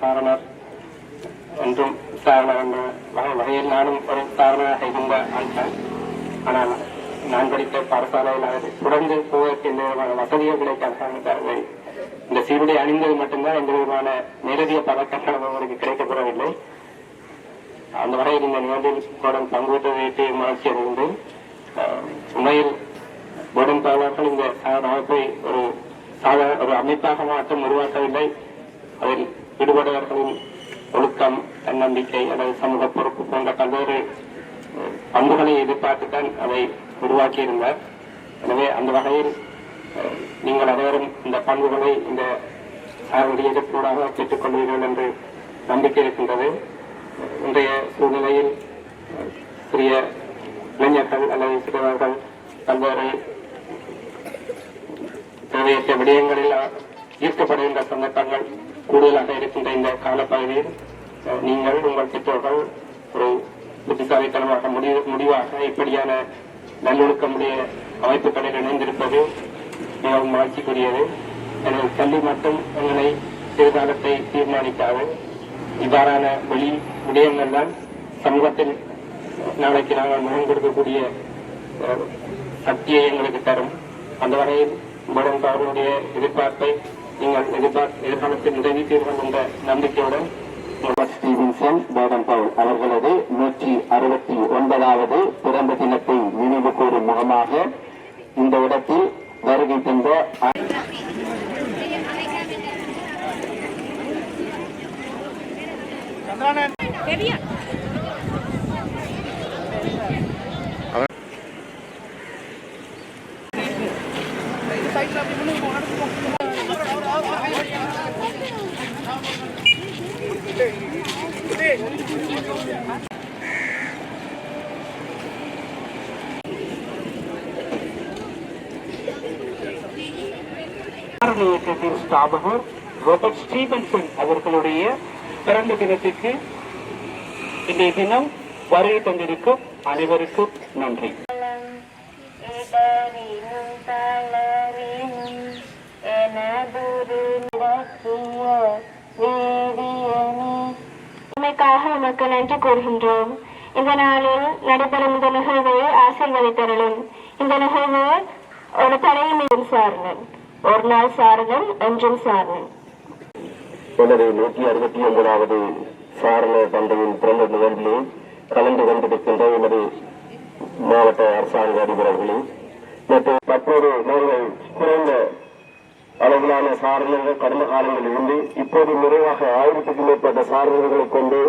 சாரணர் என்றும் சாரணர் என்ற வகையில் நானும் ஒரு சாரணராக இருந்த ஆள்தான். ஆனால் நான் படித்த பாடசாலையில் அவர் தொடர்ந்து போவதற்கு எந்த விதமான வசதிகள் கிடைக்காத இந்த சீருடை அணிந்தது மட்டும்தான் எந்த விதமான நேரடிய பதக்கங்களும் அவருக்கு கிடைக்கப்படவில்லை. அந்த வகையில் இந்த நிகழ்வில் கோடன் பங்குபெற்றதை மகிழ்ச்சி அடைகின்றேன். உண்மையில் கோடன் பாவலர்கள் இந்த அமைப்பை ஒரு அமைப்பாக மாற்றம் உருவாக்கவில்லை. அதில் ஈடுபடுபவர்களின் ஒழுக்கம், தன்னம்பிக்கை அல்லது சமூக பொறுப்பு போன்ற பல்வேறு பண்புகளை எதிர்பார்த்துத்தான் அதை உருவாக்கியிருந்தார். எனவே அந்த வகையில் நீங்கள் அனைவரும் இந்த பண்புகளை இந்த சாருடைய எதிர்ப்பூடாக பெற்றுக் கொள்வீர்கள் என்று நம்பிக்கை இருக்கின்றது. இன்றைய சூழ்நிலையில் சிறிய இளைஞர்கள் அல்லது சிறுவர்கள் பல்வேறு தேவையற்ற விடயங்களில் ஈர்க்கப்படுகின்ற சந்தர்ப்பங்கள் கூடுதலாக இருக்கின்ற இந்த காலப்பகுதியில் நீங்கள் உங்கள் பெற்றோர்கள் ஒரு புத்திசாலித்தனமாக முடிவாக இப்படியான நல்லொழுக்கமுடைய அமைப்புகளில் இணைந்திருப்பது மிகவும் மகிழ்ச்சிக்குரியது. எனவே கல்வி மட்டும் எங்களை எதிர்காலத்தை தீர்மானிக்காது. இவ்வாறான விடயங்கள் தான் சமூகத்தில் நாளைக்கு நாங்கள் முகம் கொடுக்கக்கூடிய சக்தியை எங்களுக்கு தரும். அந்த வகையில் உங்களுடன் அவர்களுடைய எதிர்பார்ப்பை நீங்கள் எதிர்காலத்தில் நிறைவேற்றீர்கள் என்ற நம்பிக்கையுடன் ஸ்டீவன்சன் பேடன் பவுல் அவர்களது 169வது பிறந்த தினத்தை நினைவு கூறும் முகமாக இந்த இடத்தில் வருகை தந்த ஸ்தாபகர் ரோபர்ட் ஸ்டீவன்சன் அவர்களுடைய பிறந்த தினத்திற்கு இன்றைய தினம் வருகை தந்திருக்கும் அனைவருக்கும் நன்றி. உமக்கு நன்றி கூறுகின்றோம். இந்த நாளில் நடைபெறும் இந்த நிகழ்வை ஆசீர்வதித்தருளும். இந்த நிகழ்வு ஒரு தலைமையின் சாரணன், ஒரு நாள் சாரணன், என்றும் சாரணன். எனது 169வது சாரண தந்தையின் பிறந்த நிகழ்விலே கலந்து கொண்டிருக்கின்ற எனது மாவட்ட அரசாங்க அதிபர்களே மற்றும் மற்றொரு நாங்கள் குறைந்த அளவிலான சாரணர்கள் கடந்த காலங்களில் இருந்து இப்போது நிறைவாக 1000க்கும் மேற்பட்ட சாரணர்களை கொண்டு